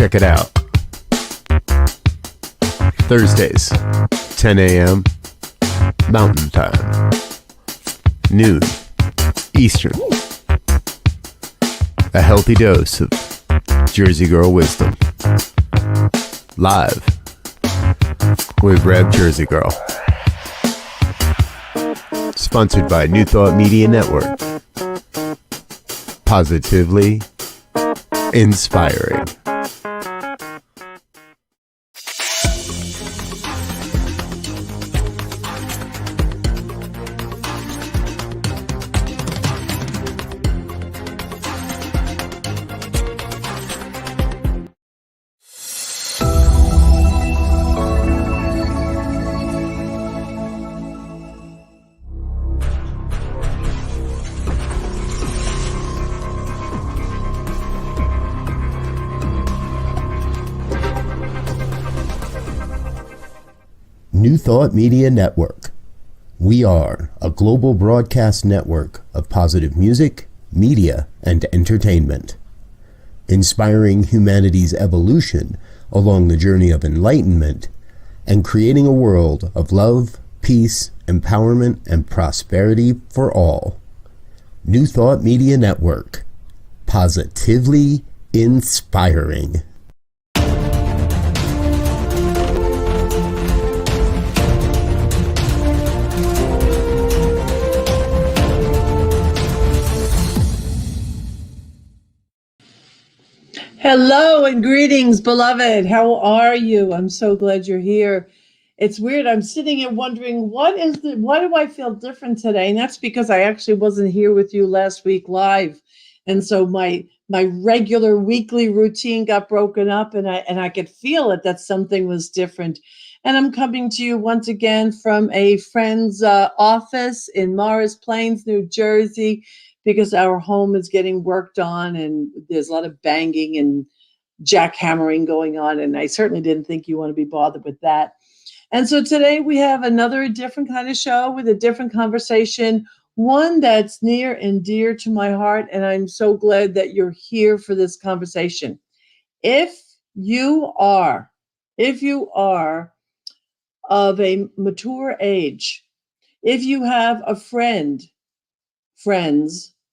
Check it out. Thursdays, 10 a.m. Mountain Time, noon Eastern. A healthy dose of Jersey Girl wisdom. Live with Rev Jersey Girl. Sponsored by New Thought Media Network. Positively inspiring. New Thought Media Network. We are a global broadcast network of positive music, media, and entertainment, inspiring humanity's evolution along the journey of enlightenment and creating a world of love, peace, empowerment, and prosperity for all. New Thought Media Network. Positively inspiring. Hello and greetings, beloved. How are you? I'm so glad you're here. It's weird. I'm sitting here wondering why do I feel different today? And that's because I actually wasn't here with you last week live. And so my regular weekly routine got broken up, and I could feel it that something was different. And I'm coming to you once again from a friend's office in Morris Plains, New Jersey, because our home is getting worked on and there's a lot of banging and jackhammering going on. And I certainly didn't think you want to be bothered with that. And so today we have another different kind of show with a different conversation, one that's near and dear to my heart. And I'm so glad that you're here for this conversation. If you are of a mature age, if you have a friends,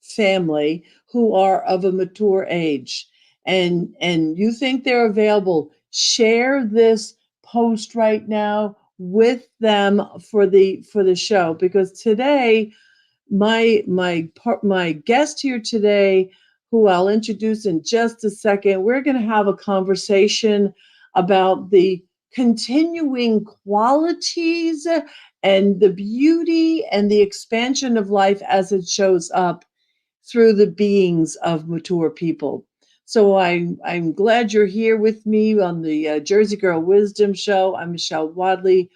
family who are of a mature age, and you think they're available, share this post right now with them for the show, because today my guest here today, who I'll introduce in just a second, we're going to have a conversation about the continuing qualities and the beauty and the expansion of life as it shows up through the beings of mature people. So I'm glad you're here with me on the Jersey Girl Wisdom Show. I'm Michelle Wadleigh,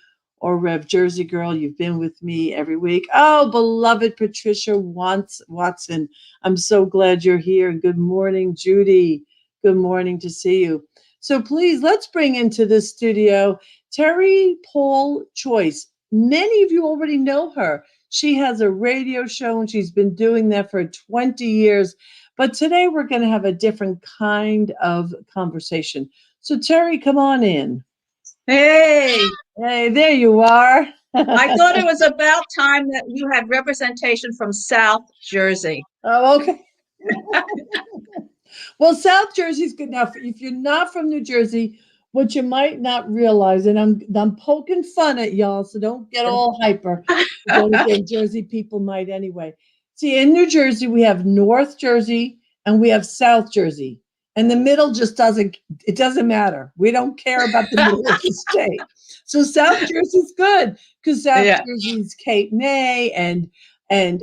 or Rev Jersey Girl. You've been with me every week. Oh, beloved Patricia Watson, I'm so glad you're here. And good morning, Judy. Good morning to see you. So please, let's bring into the studio Terry Paul Choyce. Many of you already know her. She has a radio show and she's been doing that for 20 years. But today we're going to have a different kind of conversation. So Terry, come on in. Hey, there you are. I thought it was about time that you had representation from South Jersey. Oh, okay. Well, South Jersey's good. Now, if you're not from New Jersey, what you might not realize, and I'm poking fun at y'all, so don't get all hyper. Again, Jersey people might anyway. See, in New Jersey, we have North Jersey and we have South Jersey. And the middle just doesn't matter. We don't care about the middle of the state. So South Jersey's good because South Jersey's Cape May and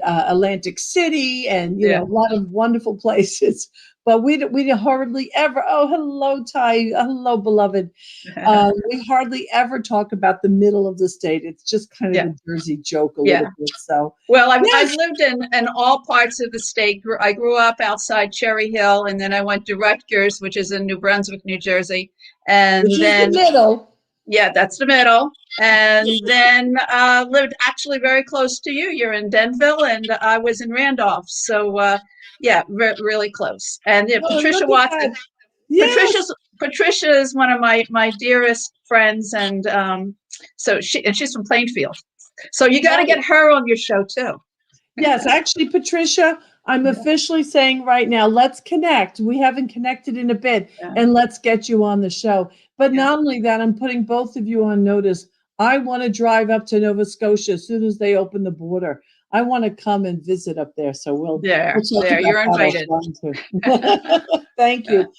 Atlantic City and you know, a lot of wonderful places. But we hardly ever. Oh, hello, Ty. Hello, beloved. We hardly ever talk about the middle of the state. It's just kind of a Jersey joke a little bit. So, well, I've lived in all parts of the state. I grew up outside Cherry Hill, and then I went to Rutgers, which is in New Brunswick, New Jersey, and which then is the middle. Yeah, that's the middle. And then lived actually very close to you. You're in Denville, and I was in Randolph. So, really close. And Patricia Watson. Yes. Patricia is one of my dearest friends, and she's from Plainfield. So you got to get her on your show too. Yes, actually, Patricia, I'm officially saying right now, let's connect. We haven't connected in a bit, and let's get you on the show. But not only that, I'm putting both of you on notice. I want to drive up to Nova Scotia as soon as they open the border. I want to come and visit up there. So we'll talk about you're that invited. offline too. Thank you.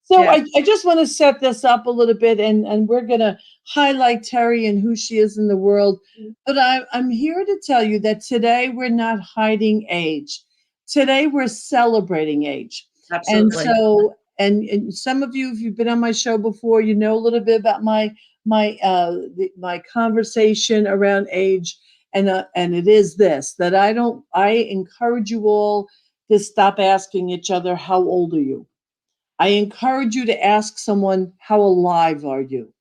So I just want to set this up a little bit, and we're going to highlight Terry and who she is in the world. But I'm here to tell you that today we're not hiding age. Today we're celebrating age. Absolutely. And so, and some of you, if you've been on my show before, you know a little bit about my conversation around age. And it is this, that I encourage you all to stop asking each other, how old are you? I encourage you to ask someone, how alive are you?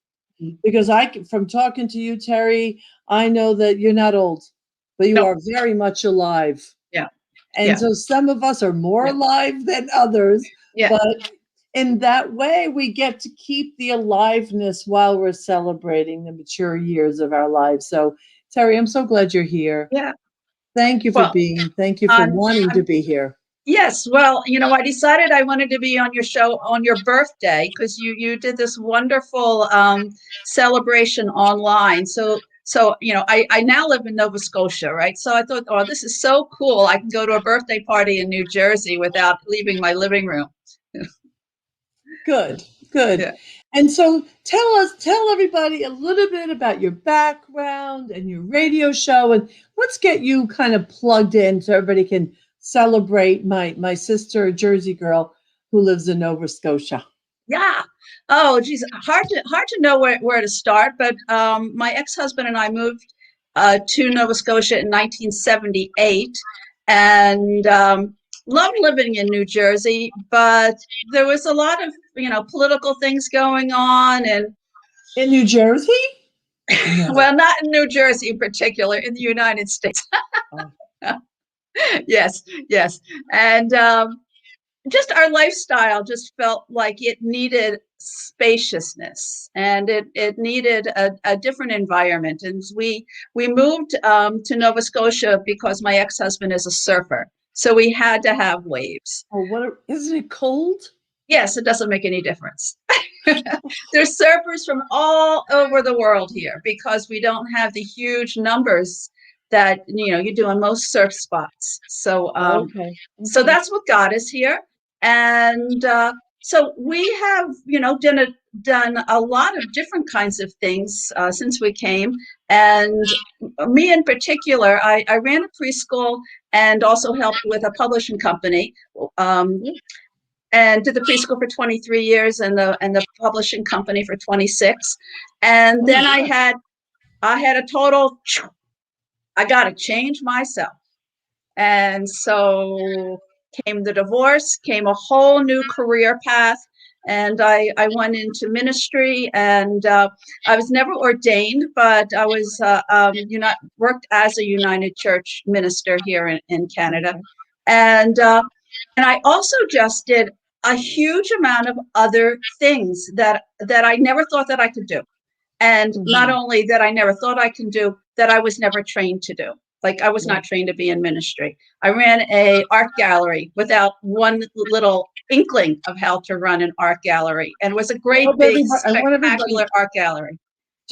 Because from talking to you, Terry, I know that you're not old, but you are very much alive. Yeah. And so some of us are more alive than others. Yeah. But in that way, we get to keep the aliveness while we're celebrating the mature years of our lives. So, Terry, I'm so glad you're here. Yeah. Thank you thank you for wanting to be here. Yes. Well, I decided I wanted to be on your show on your birthday because you did this wonderful celebration online. So I now live in Nova Scotia, right? So I thought, oh, this is so cool. I can go to a birthday party in New Jersey without leaving my living room. Good. Yeah. And so tell everybody a little bit about your background and your radio show, and let's get you kind of plugged in so everybody can celebrate my sister, a Jersey girl who lives in Nova Scotia. Yeah. Oh, geez, hard to know where to start. But my ex-husband and I moved to Nova Scotia in 1978, and loved living in New Jersey. But there was a lot of political things going on, and in New Jersey. No. Well, not in New Jersey in particular, in the United States. Yes, and just our lifestyle just felt like it needed spaciousness, and it needed a different environment. And we moved to Nova Scotia because my ex-husband is a surfer, so we had to have waves. Oh, isn't it cold? Yes, it doesn't make any difference. There's surfers from all over the world here because we don't have the huge numbers that you do in most surf spots. So so that's what got us here. And so we have done a lot of different kinds of things since we came. And me in particular, I ran a preschool and also helped with a publishing company. And did the preschool for 23 years and the publishing company for 26. And then I had a total, I got to change myself. And so came the divorce, came a whole new career path. And I went into ministry, and I was never ordained, but I was worked as a United Church minister here in Canada. And I also just did a huge amount of other things that I never thought that I could do. And not only that I never thought I could do, that I was never trained to do. Like I was not trained to be in ministry. I ran an art gallery without one little inkling of how to run an art gallery. And it was a great, big, spectacular art gallery.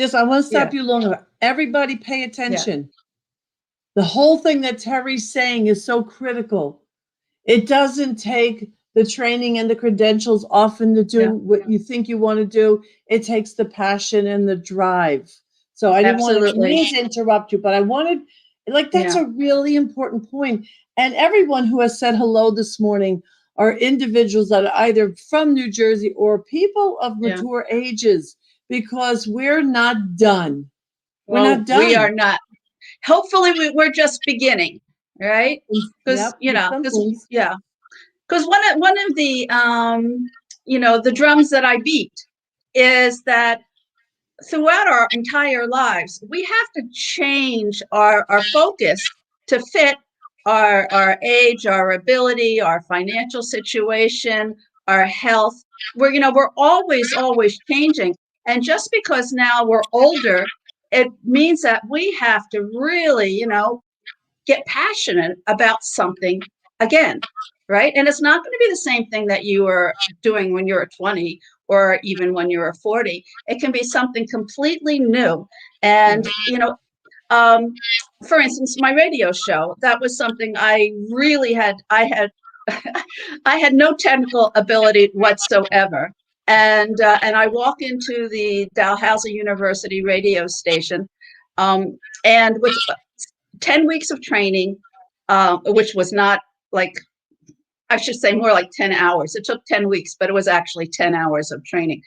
I want to stop you longer. Everybody pay attention. Yeah. The whole thing that Terry's saying is so critical. It doesn't take the training and the credentials often to do what you think you want to do. It takes the passion and the drive. So I didn't want to interrupt you, but I wanted, that's a really important point. And everyone who has said hello this morning are individuals that are either from New Jersey or people of mature ages, because we're not done. We're not done. We are not. Hopefully we're just beginning, right? Because, because one of the, the drums that I beat is that throughout our entire lives, we have to change our focus to fit our age, our ability, our financial situation, our health. We're always changing. And just because now we're older, it means that we have to really, get passionate about something again, right? And it's not going to be the same thing that you were doing when you were 20 or even when you were 40. It can be something completely new. And, for instance, my radio show, that was something I really I had I had no technical ability whatsoever. And I walk into the Dalhousie University radio station, and with 10 weeks of training, which was not like, I should say more like 10 hours. It took 10 weeks, but it was actually 10 hours of training.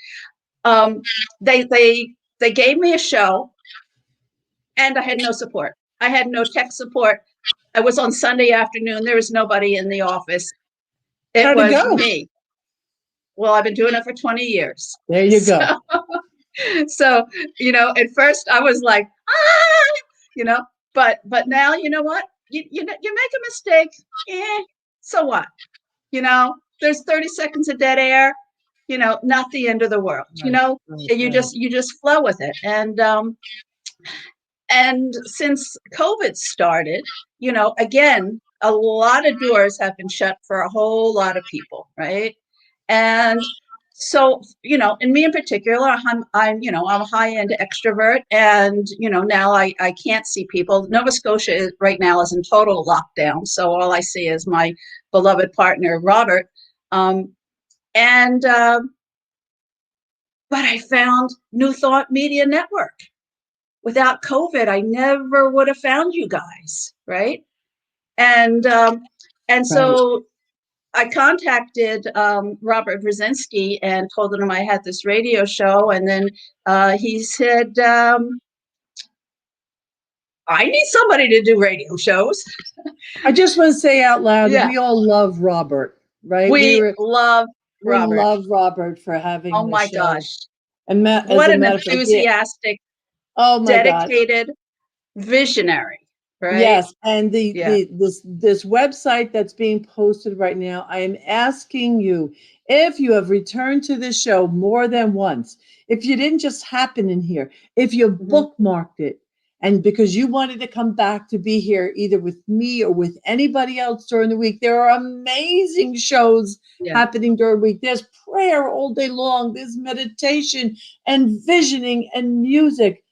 They gave me a show, and I had no support. I had no tech support. I was on Sunday afternoon. There was nobody in the office. It was me. Well, I've been doing it for 20 years. There you go. So, at first I was like, but now, you know what? You make a mistake. So what? There's 30 seconds of dead air, not the end of the world, you just flow with it. And since COVID started, again, a lot of doors have been shut for a whole lot of people, right? And so, in me in particular, I'm a high-end extrovert, and, now I can't see people. Nova Scotia right now is in total lockdown. So all I see is my beloved partner, Robert. But I found New Thought Media Network. Without COVID, I never would have found you guys, right? And so I contacted Robert Brzezinski and told him I had this radio show, and then he said, I need somebody to do radio shows. I just want to say out loud, we all love Robert, right? We love Robert. We love Robert for having oh my show. gosh. And what an enthusiastic, dedicated visionary. Right? Yes, and this website that's being posted right now, I am asking you, if you have returned to this show more than once, if you didn't just happen in here, if you bookmarked it, and because you wanted to come back to be here either with me or with anybody else during the week, there are amazing shows happening during the week. There's prayer all day long, there's meditation and visioning and music.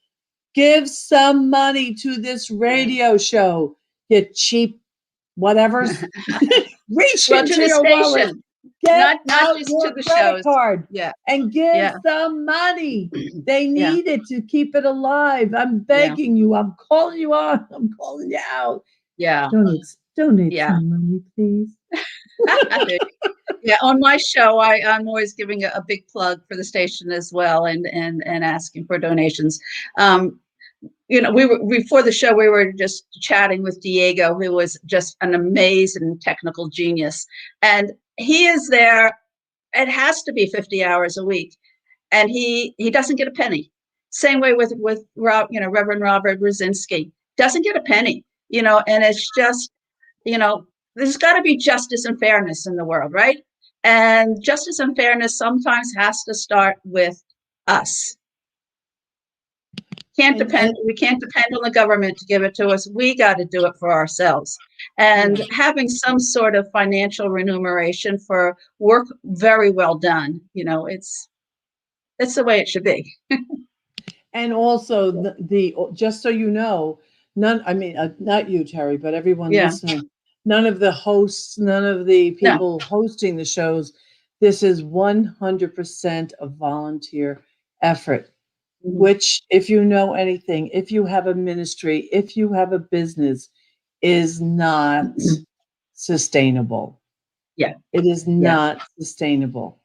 Give some money to this radio show, you cheap whatevers. Reach into your wallet. Get out your credit card and give some money. They need it to keep it alive. I'm begging you. I'm calling you out. I'm calling you out. Yeah. Donate some money, please. On my show, I'm always giving a big plug for the station as well, and asking for donations. Before the show, we were just chatting with Diego, who was just an amazing technical genius. And he is there, it has to be 50 hours a week. And he doesn't get a penny. Same way with Reverend Robert Brzezinski. Doesn't get a penny, and it's just, there's got to be justice and fairness in the world, right? And justice and fairness sometimes has to start with us. We can't depend on the government to give it to us. We got to do it for ourselves. And having some sort of financial remuneration for work very well done, it's the way it should be. And also the just so you know, not you, Terry, but everyone listening, none of the hosts, none of the people hosting the shows, this is 100% a volunteer effort. Which, if you know anything, if you have a ministry, if you have a business, is not sustainable. It is not sustainable.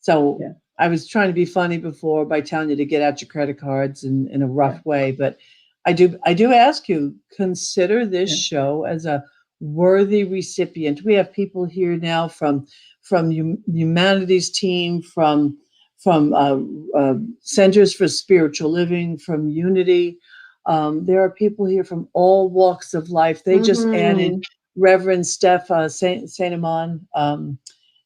So I was trying to be funny before by telling you to get out your credit cards in a rough way, but I do ask you, consider this show as a worthy recipient. We have people here now from humanities team, from Centers for Spiritual Living, from Unity. There are people here from all walks of life. They just added Reverend Steph Saint Amon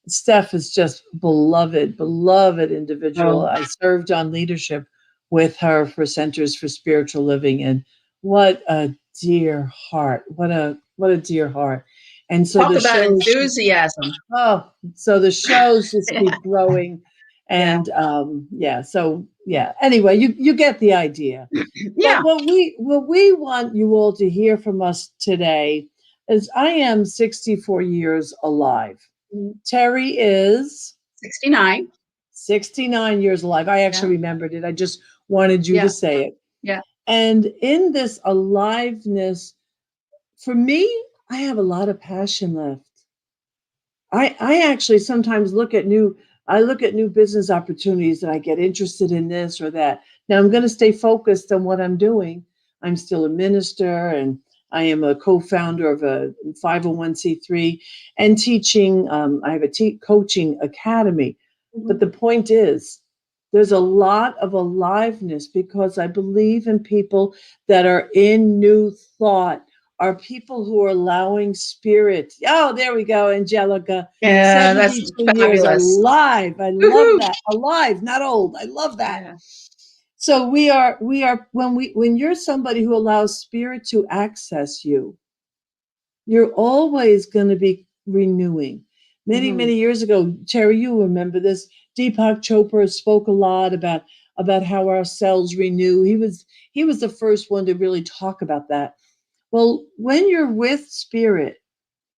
Steph is just beloved individual. Oh, I served on leadership with her for Centers for Spiritual Living, and what a dear heart! What a dear heart! And so talk the about shows, enthusiasm. so the shows just Yeah, keep growing, yeah, and yeah. So yeah. Anyway, you get the idea. But yeah. what we want you all to hear from us today is I am 64 years alive. Terry is 69. 69 years alive. I Yeah, actually remembered it. I just wanted you to yeah, say it. yeah. And in this aliveness, for me, I have a lot of passion left. I actually sometimes look at new business opportunities and I get interested in this or that. Now I'm going to stay focused on what I'm doing. I'm still a minister and I am a co-founder of a 501c3 and teaching. I have a coaching academy. But Mhm. the point is, there's a lot of aliveness because I believe in people that are in new thought, are people who are allowing spirit. Oh, there we go, Angelica. Yeah, that's 72 years fabulous. alive. I love Woohoo! that. Alive, not old. I love that. Yeah. So we are when you're somebody who allows spirit to access you, you're always going to be renewing. Many Hmm. years ago, Terry, you remember this. Deepak Chopra spoke a lot about how our cells renew. He was the first one to really talk about that. Well, when you're with spirit,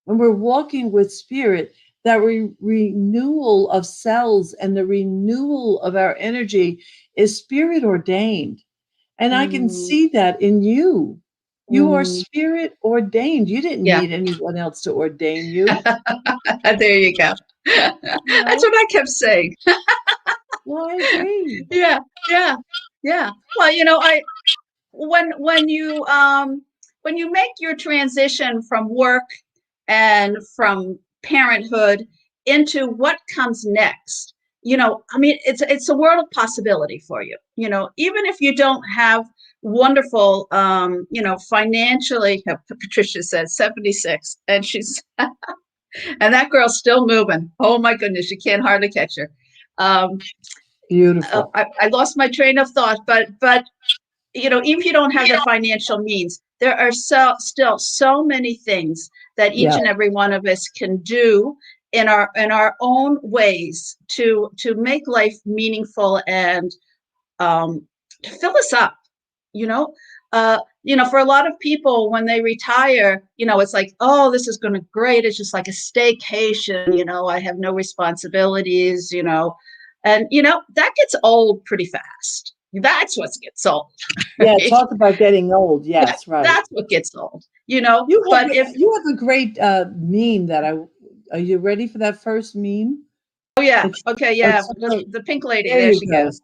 when we're walking with spirit, that renewal of cells and the renewal of our energy is spirit ordained. And I can Mm, see that in you. You are mm, spirit ordained. You didn't yeah. need anyone else to ordain you. There you go. You That's know? what I kept saying. Well, I agree. Yeah, yeah, yeah. Well, I when when you make your transition from work and from parenthood into what comes next, I mean, it's a world of possibility for you. Even if you don't have wonderful, financially, Patricia said 76, and and that girl's still moving. Oh my goodness, you can't hardly catch her. Um, Beautiful. I lost my train of thought, but even if you don't have the financial means, there are still so many things that each Yeah. and every one of us can do in our own ways to make life meaningful and to fill us up. You know, for a lot of people when they retire, it's like, oh, this is going to great. It's just like a staycation. I have no responsibilities. And that gets old pretty fast. That's what gets old, Yeah, right? talk about getting old. Yes, right. That's what gets old. You have But if you have a great meme that I are you ready for that first meme? oh yeah, It's okay, yeah, it's the pink lady, there there you she go. goes.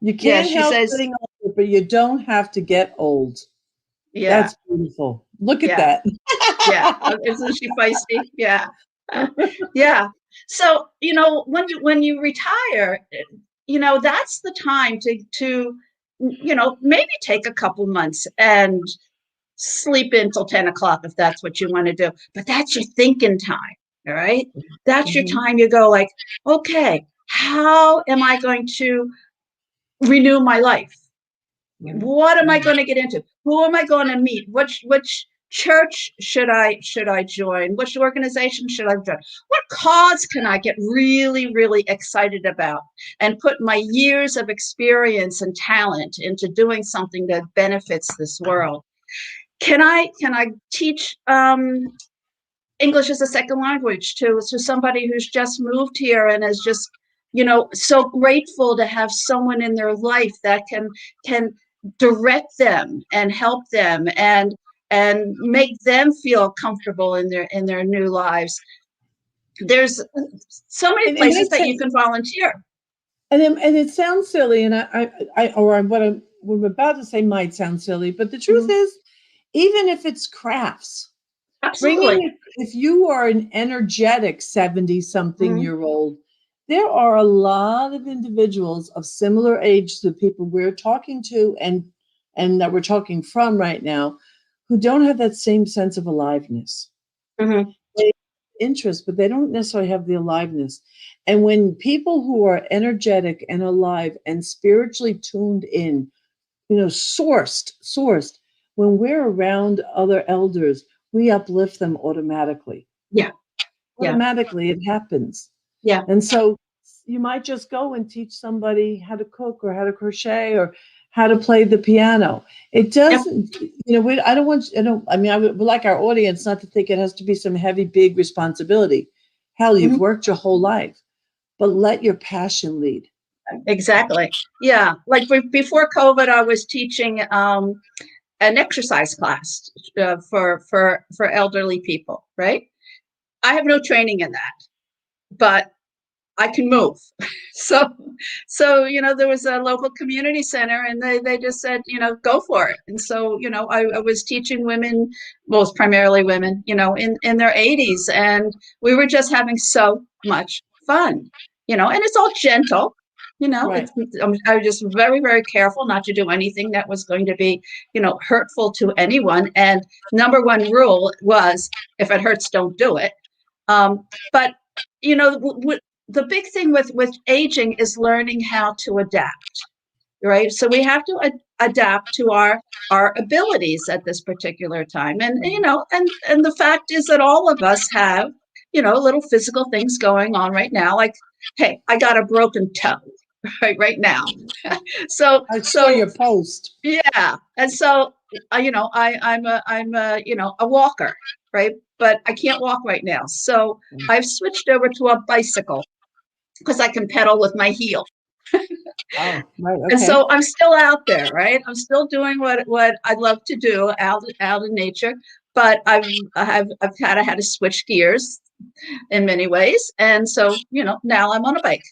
You Yeah, can't she help says, getting older, but you don't have to get old. yeah, That's beautiful. Look at yeah, that. yeah. Isn't she feisty? Yeah. Yeah. So, when you retire, that's the time to maybe take a couple months and sleep in till 10 o'clock if that's what you want to do. But that's your thinking time. All right. That's your Mhm. time you go like, okay, how am I going to renew my life? Right. What am I Right. going to get into? Who am I going to meet? Which church should I join? Which organization should I join? What cause can I get really, really excited about and put my years of experience and talent into doing something that benefits this world? Can I teach English as a second language to somebody who's just moved here and is just so grateful to have someone in their life that can direct them and help them and make them feel comfortable in their new lives. There's so many And it places makes that you sense. can volunteer. And it sounds silly, and what I'm about to say might sound silly, but the truth Mhm. is, even if it's crafts, Absolutely. bringing if you are an energetic 70 something Mhm. year old, there are a lot of individuals of similar age to the people we're talking to and that we're talking from right now who don't have that same sense of aliveness. Mhm. interest, but they don't necessarily have the aliveness. And when people who are energetic and alive and spiritually tuned in, sourced, when we're around other elders, we uplift them automatically. Yeah. Yeah. Automatically, it happens. Yeah. And so you might just go and teach somebody how to cook or how to crochet or how to play the piano. It doesn't, I would like our audience not to think it has to be some heavy, big responsibility. Hell, you've worked your whole life, but let your passion lead. Exactly. Yeah. Like before COVID, I was teaching an exercise class for elderly people, right? I have no training in that, but I can move. So, there was a local community center and they just said, go for it. And so, I was teaching women, most primarily women, in their 80s. And we were just having so much fun, and it's all gentle. Right. I was just very, very careful not to do anything that was going to be, hurtful to anyone. And number one rule was, if it hurts, don't do it. But, the big thing with aging is learning how to adapt, right? So we have to adapt to our abilities at this particular time. And, and the fact is that all of us have, little physical things going on right now. Like, hey, I got a broken toe right now. So I saw your post. Yeah. And so, I'm a walker, right? But I can't walk right now. So I've switched over to a bicycle because I can pedal with my heel. Oh, right. Okay. And so I'm still out there, right? I'm still doing what I love to do out in nature, but I've had to switch gears in many ways. And so, now I'm on a bike.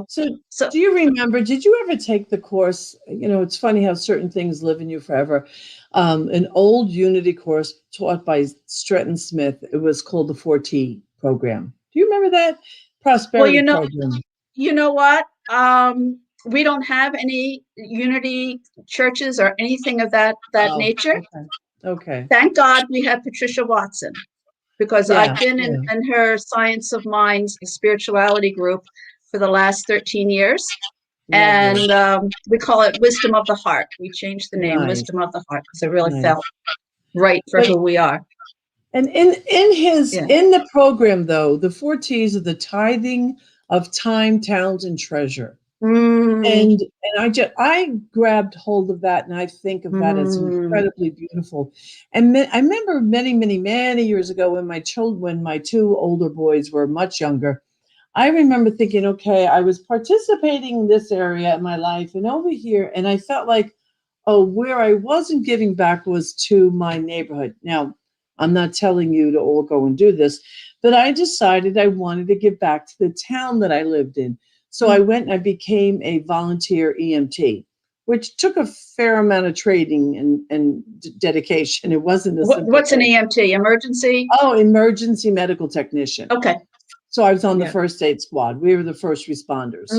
So do you remember, did you ever take the course? It's funny how certain things live in you forever. An old Unity course taught by Stretton Smith. It was called the 4T program. Do you remember that? Prosperity program. You know what? We don't have any Unity churches or anything of that nature. Okay. Thank God we have Patricia Watson, because I've been in her Science of Minds spirituality group for the last 13 years. And we call it Wisdom of the Heart. We changed the name Wisdom of the Heart because it really felt right for who we are. And in the program, though, the 4 T's are the tithing of time, talent, and treasure. And I grabbed hold of that, and I think of that as incredibly beautiful. And I remember many, many, many years ago when my two older boys were much younger, I remember thinking, okay, I was participating in this area in my life and over here, and I felt like, where I wasn't giving back was to my neighborhood. Now, I'm not telling you to all go and do this, but I decided I wanted to give back to the town that I lived in. So I went and I became a volunteer EMT, which took a fair amount of training and dedication. It wasn't a simple What's thing. An EMT? Emergency? Oh, emergency medical technician. Okay. So I was on the first aid squad. We were the first responders,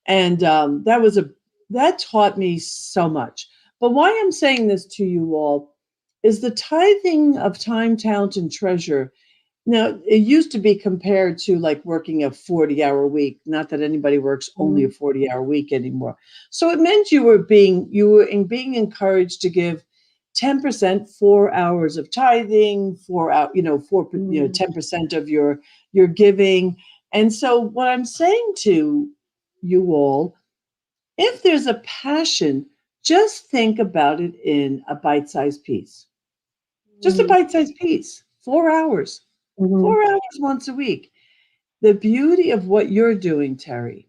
and that taught me so much. But why I'm saying this to you all is the tithing of time, talent, and treasure. Now, it used to be compared to like working a 40-hour week. Not that anybody works only a 40-hour week anymore. So it meant you were being encouraged to give 10%, 4 hours of tithing, 10% of your giving. And so what I'm saying to you all, if there's a passion, just think about it in a bite-sized piece. Just a bite-sized piece, 4 hours. 4 hours once a week. The beauty of what you're doing, Terry,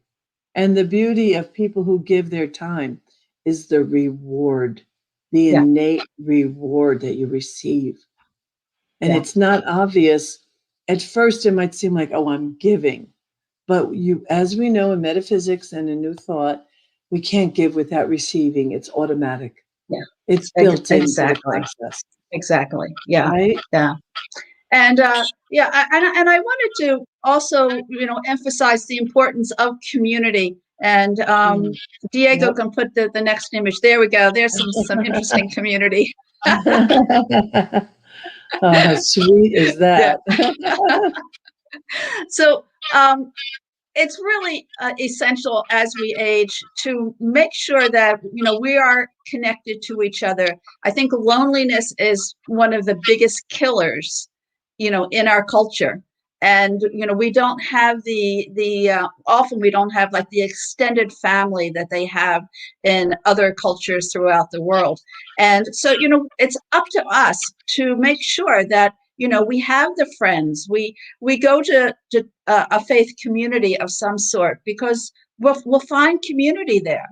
and the beauty of people who give their time is the reward, the innate reward that you receive. And it's not obvious. At first, it might seem like, I'm giving. But as we know in metaphysics and in New Thought, we can't give without receiving. It's automatic. Yeah. It's built into the process. Exactly. Yeah. Right? Yeah. And and I wanted to also, emphasize the importance of community. And Diego can put the next image. There we go. There's some interesting community. How sweet is that? So it's really essential as we age to make sure that, you know, we are connected to each other. I think loneliness is one of the biggest killers, you know, in our culture. And, you know, we don't have often we don't have like the extended family that they have in other cultures throughout the world. And so, you know, it's up to us to make sure that, you know, we have the friends, we go to a faith community of some sort, because we'll find community there.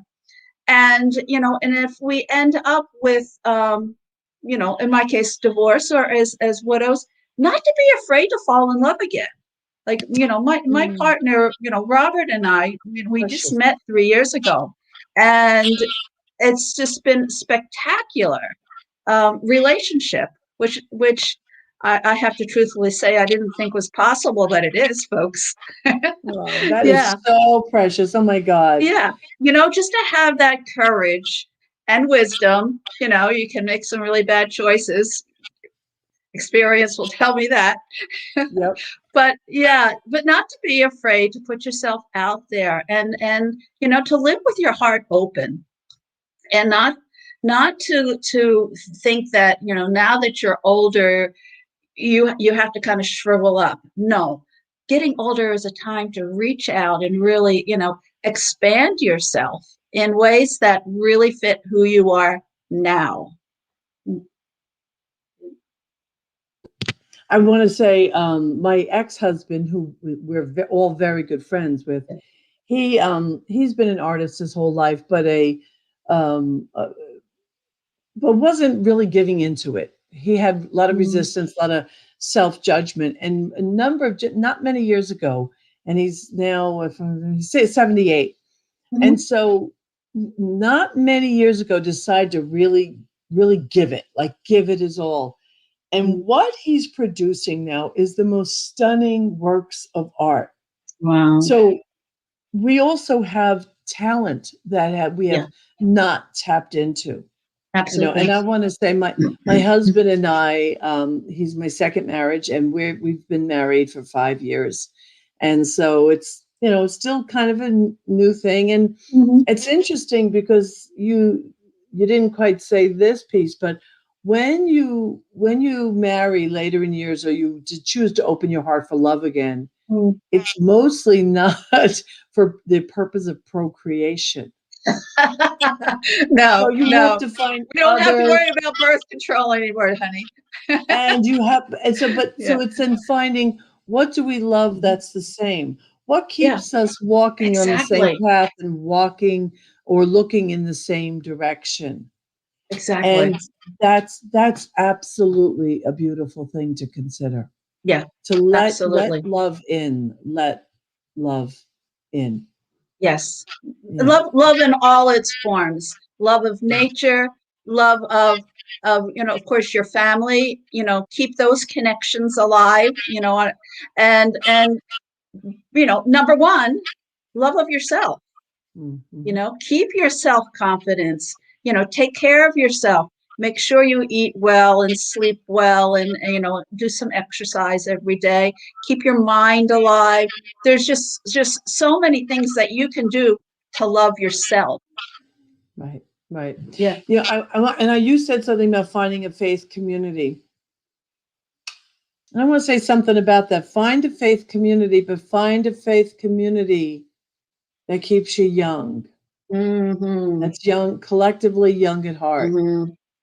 And, you know, and if we end up with, you know, in my case, divorce, or as widows, not to be afraid to fall in love again. Like, you know, my partner, you know, Robert and I, we just met 3 years ago, and it's just been spectacular relationship, which I have to truthfully say I didn't think was possible, but it is, folks. Wow, that Yeah. is so precious. Oh my God. Yeah. You know, just to have that courage and wisdom, you know, you can make some really bad choices. Experience will tell me that. Yep. But yeah, but not to be afraid to put yourself out there, and you know, to live with your heart open, and not to think that, you know, now that you're older, you have to kind of shrivel up. No, getting older is a time to reach out and really, you know, expand yourself in ways that really fit who you are now. I want to say, my ex-husband, who we're all very good friends with, he's been an artist his whole life, but um, uh, but wasn't really giving into it. He had a lot of resistance, a lot of self-judgment, and a number of not many years ago, and he's now, if he's 78, and so not many years ago, decided to really give it his all. And what he's producing now is the most stunning works of art. Wow. So we also have talent that we have not tapped into. Absolutely. You know, and I want to say my husband and I, he's my second marriage, and we've been married for 5 years. And so it's, you know, still kind of a new thing. And it's interesting because you didn't quite say this piece, but when you marry later in years, or you choose to open your heart for love again, it's mostly not for the purpose of procreation. No, So you have to find we don't have to worry about birth control anymore, honey. and you have, and so, but so it's in finding, what do we love that's the same? What keeps us walking on the same path and walking or looking in the same direction? Exactly. And that's absolutely a beautiful thing to consider. Yeah. To let love in. Yes. Yeah. Love in all its forms. Love of nature, love of you know, of course, your family, you know, keep those connections alive, you know, and you know, number one, love of yourself. You know, keep your self-confidence, you know, take care of yourself, make sure you eat well and sleep well, and you know, do some exercise every day, keep your mind alive. There's just so many things that you can do to love yourself. Right. Yeah. You said something about finding a faith community. I want to say something about that. Find a faith community, but find a faith community that keeps you young. That's young, collectively young at heart.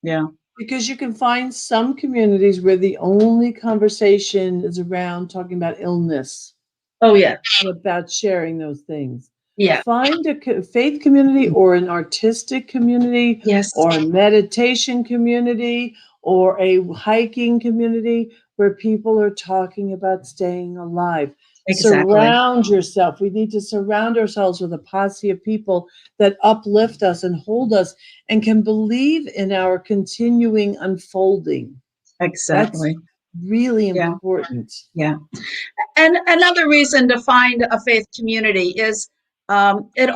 Yeah. Because you can find some communities where the only conversation is around talking about illness. Oh, yeah. About sharing those things. Yeah. Find a faith community, or an artistic community, or a meditation community, or a hiking community where people are talking about staying alive. Exactly. Surround yourself. We need to surround ourselves with a posse of people that uplift us and hold us and can believe in our continuing unfolding. Exactly. That's really important. Yeah. And another reason to find a faith community is it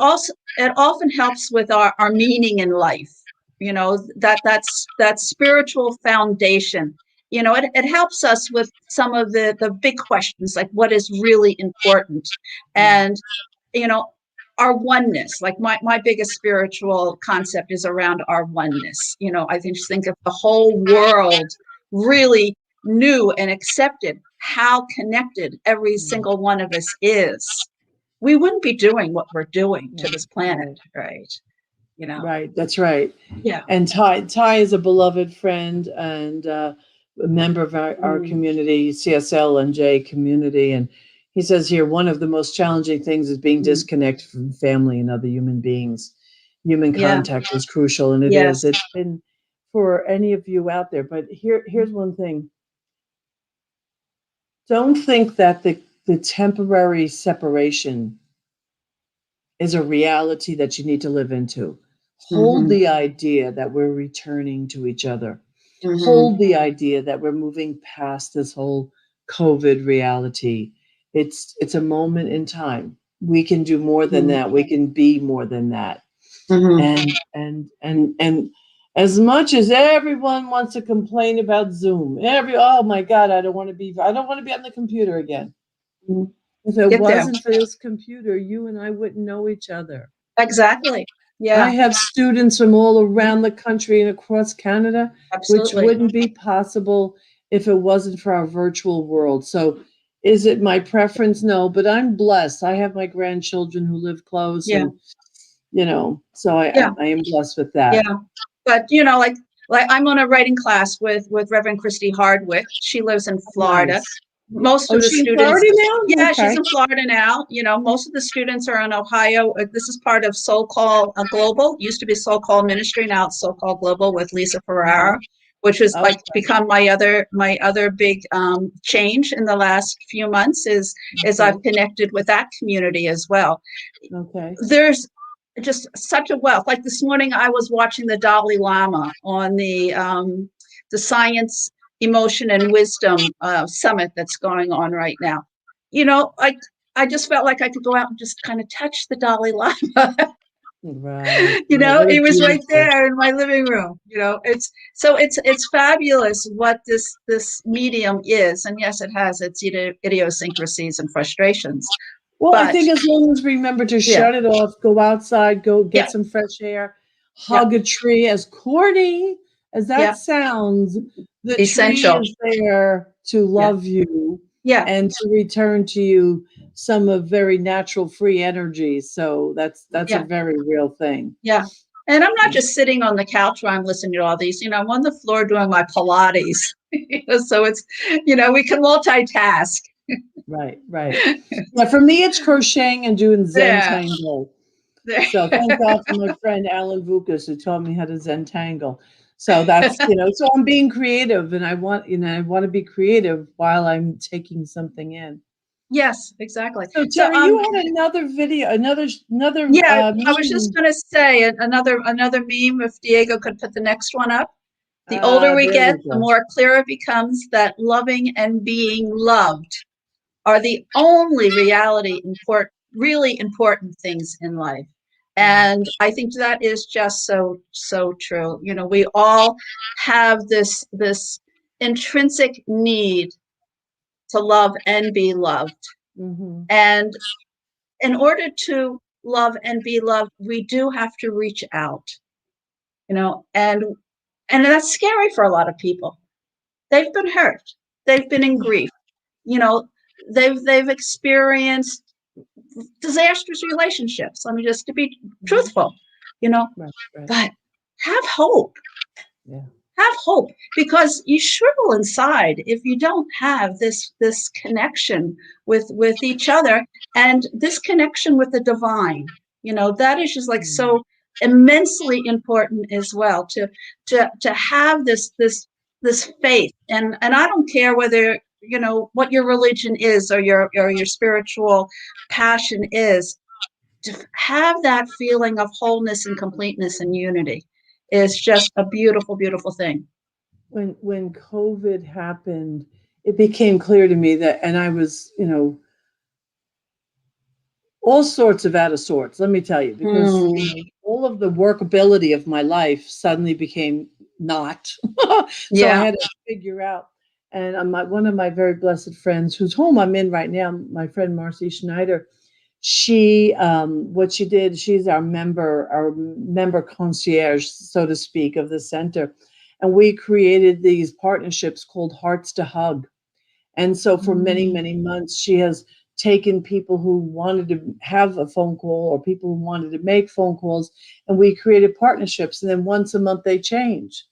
often helps with our meaning in life. You know, that spiritual foundation. it helps us with some of the big questions, like what is really important, and our oneness. Like my biggest spiritual concept is around our oneness. I think if the whole world really knew and accepted how connected every single one of us is, we wouldn't be doing what we're doing to this planet, right? Right, that's right. Yeah. And Ty is a beloved friend and a member of our community, CSL and J community. And he says here, one of the most challenging things is being disconnected from family and other human beings. Human contact is crucial, and it is. It's been for any of you out there. But here's one thing. Don't think that the temporary separation is a reality that you need to live into. Hold the idea that we're returning to each other. Hold the idea that we're moving past this whole COVID reality. It's a moment in time. We can do more than that. We can be more than that. And as much as everyone wants to complain about Zoom, oh my God, I don't want to be on the computer again. If it wasn't for this computer, you and I wouldn't know each other. Exactly. Yeah. I have students from all around the country and across Canada, which wouldn't be possible if it wasn't for our virtual world. So is it my preference? No, but I'm blessed. I have my grandchildren who live close and, so I am blessed with that. Yeah. But, like I'm on a writing class with Reverend Christy Hardwick. She lives in Florida. Nice. Most of the students. Florida now? Yeah, Okay. she's in Florida now. Most of the students are in Ohio. This is part of Soul Call Global. Used to be Soul Call Ministry, now it's Soul Call Global with Lisa Ferrara, which has become my other big change in the last few months. Is I've connected with that community as well. Okay. There's just such a wealth. Like this morning, I was watching the Dalai Lama on the Science, Emotion, and Wisdom summit that's going on right now. I just felt like I could go out and just kind of touch the Dalai Lama. Right. He was right there in my living room. It's fabulous what this medium is, and yes, it has its idiosyncrasies and frustrations. Well, I think as long as we remember to shut it off, go outside, go get some fresh air, hug a tree, as corny as that sounds, the essential. tree is there to love you and to return to you some of very natural free energy. So that's a very real thing. Yeah. And I'm not just sitting on the couch while I'm listening to all these, I'm on the floor doing my Pilates. So it's, we can multitask. Right. Yeah, for me, it's crocheting and doing Zentangle. So thank God for my friend Alan Vukas who taught me how to Zentangle. So that's, so I'm being creative, and I want to be creative while I'm taking something in. Yes, exactly. So Terry, you had another video, another. Yeah, I was just going to say another meme. If Diego could put the next one up. The older we get, the more clear it becomes that loving and being loved are the only really important things in life. And I think that is just so true. We all have this intrinsic need to love and be loved. And in order to love and be loved, we do have to reach out, and that's scary for a lot of people. They've been hurt. They've been in grief. They've experienced disastrous relationships. I mean, just to be truthful, right. But have hope. Yeah. Have hope, because you shrivel inside if you don't have this connection with each other, and this connection with the divine. That is just like so immensely important as well, to have this faith. And I don't care whether what your religion is or your spiritual passion is, to have that feeling of wholeness and completeness and unity is just a beautiful, beautiful thing. When COVID happened, it became clear to me that, and I was, all sorts of out of sorts, let me tell you, because all of the workability of my life suddenly became not. So I had to figure out And one of my very blessed friends, whose home I'm in right now, my friend Marcy Schneider, she what she did, she's our member concierge, so to speak, of the center. And we created these partnerships called Hearts to Hug. And so for many, many months, she has taken people who wanted to have a phone call or people who wanted to make phone calls, and we created partnerships. And then once a month they change.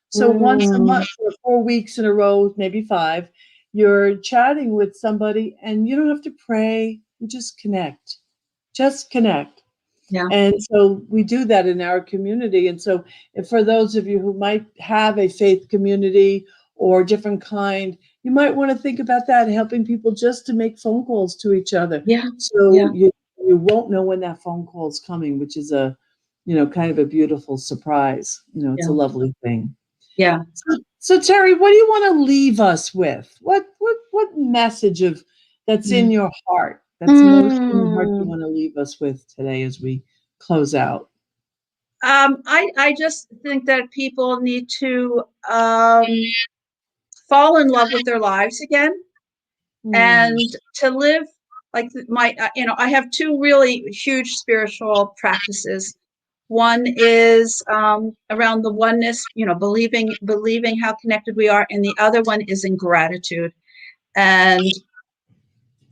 So once a month for 4 weeks in a row, maybe 5, you're chatting with somebody and you don't have to pray. You just connect. Just connect. Yeah. And so we do that in our community. And so for those of you who might have a faith community or different kind, you might want to think about that, helping people just to make phone calls to each other. Yeah. So you won't know when that phone call is coming, which is a, kind of a beautiful surprise. It's a lovely thing. Yeah. So Terry, what do you want to leave us with? What message that's in your heart, that's most in your heart, you want to leave us with today as we close out? I just think that people need to fall in love with their lives again, and to live like I have 2 really huge spiritual practices. One is around the oneness, believing how connected we are, and the other one is in gratitude. And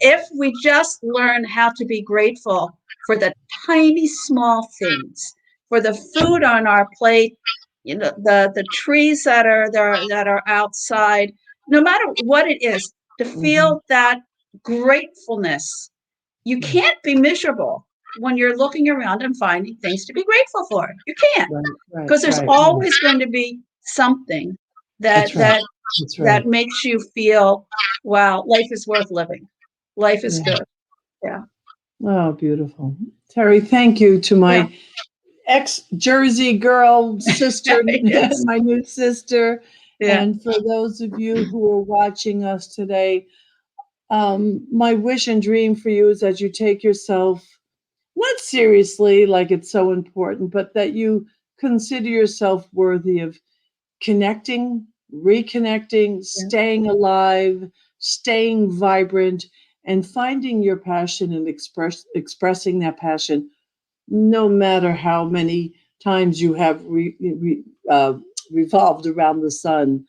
if we just learn how to be grateful for the tiny small things, for the food on our plate, the trees that are outside, no matter what it is, to feel that gratefulness. You can't be miserable when you're looking around and finding things to be grateful for. You can't, because there's always going to be something that makes you feel, wow, life is worth living. Life is good. Yeah. Oh, beautiful. Terry, thank you to my ex-Jersey girl sister, my new sister. Yeah. And for those of you who are watching us today, my wish and dream for you is that you take yourself not seriously, like it's so important, but that you consider yourself worthy of connecting, reconnecting, staying alive, staying vibrant, and finding your passion and expressing that passion, no matter how many times you have revolved around the sun.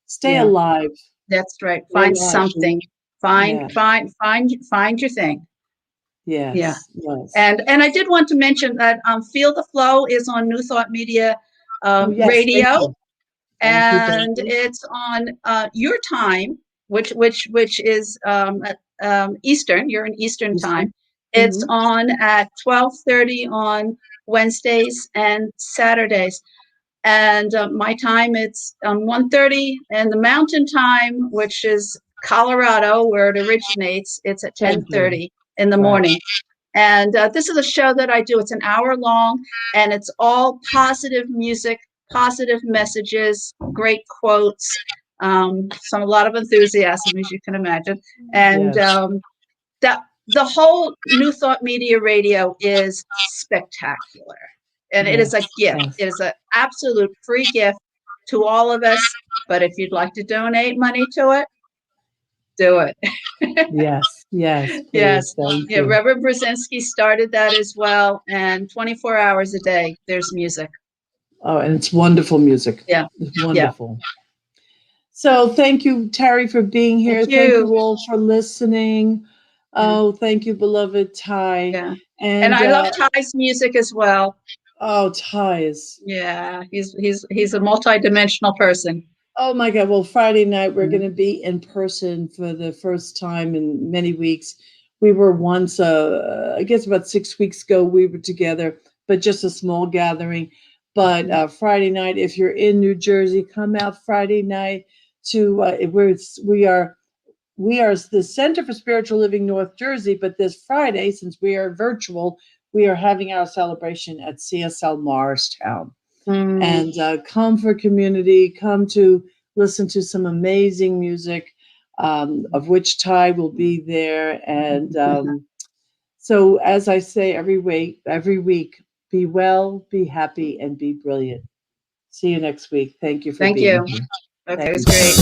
Stay alive. That's right. Find something. Find your thing. Yes. Yeah. Yes. And I did want to mention that Feel the Flow is on New Thought Media radio, and it's on your time, which is Eastern. You're in Eastern time. It's on at 12:30 on Wednesdays and Saturdays. And my time, it's 1:30, and the Mountain Time, which is Colorado, where it originates, it's at 10:30 in the morning. And this is a show that I do. It's an hour long, and it's all positive music, positive messages, great quotes, a lot of enthusiasm, as you can imagine. And the whole New Thought Media Radio is spectacular. And it is a gift. It is an absolute free gift to all of us. But if you'd like to donate money to it, do it. Yes. Yes. Yeah. Reverend Brzezinski started that as well. And 24 hours a day, there's music. Oh, and it's wonderful music. Yeah. It's wonderful. Yeah. So thank you, Terry, for being here. Thank you all for listening. Oh, thank you, beloved Ty. Yeah. And I love Ty's music as well. Oh, Ty is. Yeah, he's a multi-dimensional person. Oh my God. Well, Friday night, we're going to be in person for the first time in many weeks. We were once, I guess about 6 weeks ago, we were together, but just a small gathering. But Friday night, if you're in New Jersey, come out Friday night to we are the Center for Spiritual Living North Jersey. But this Friday, since we are virtual, we are having our celebration at CSL Morristown. And come for community, come to listen to some amazing music, of which Ty will be there. And so, as I say every week, be well, be happy, and be brilliant. See you next week. Thank you for being here. Okay, it was great.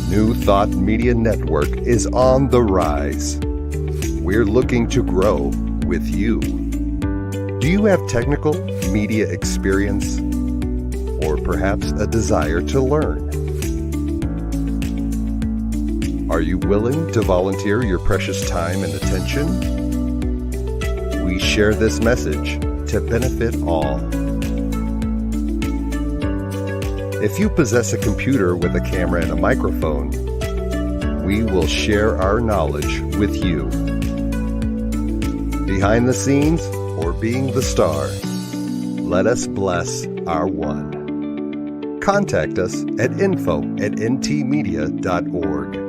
New Thought Media Network is on the rise. We're looking to grow with you. Do you have technical media experience or perhaps a desire to learn? Are you willing to volunteer your precious time and attention? We share this message to benefit all. If you possess a computer with a camera and a microphone, we will share our knowledge with you. Behind the scenes or being the star, let us bless our one. Contact us at info@ntmedia.org.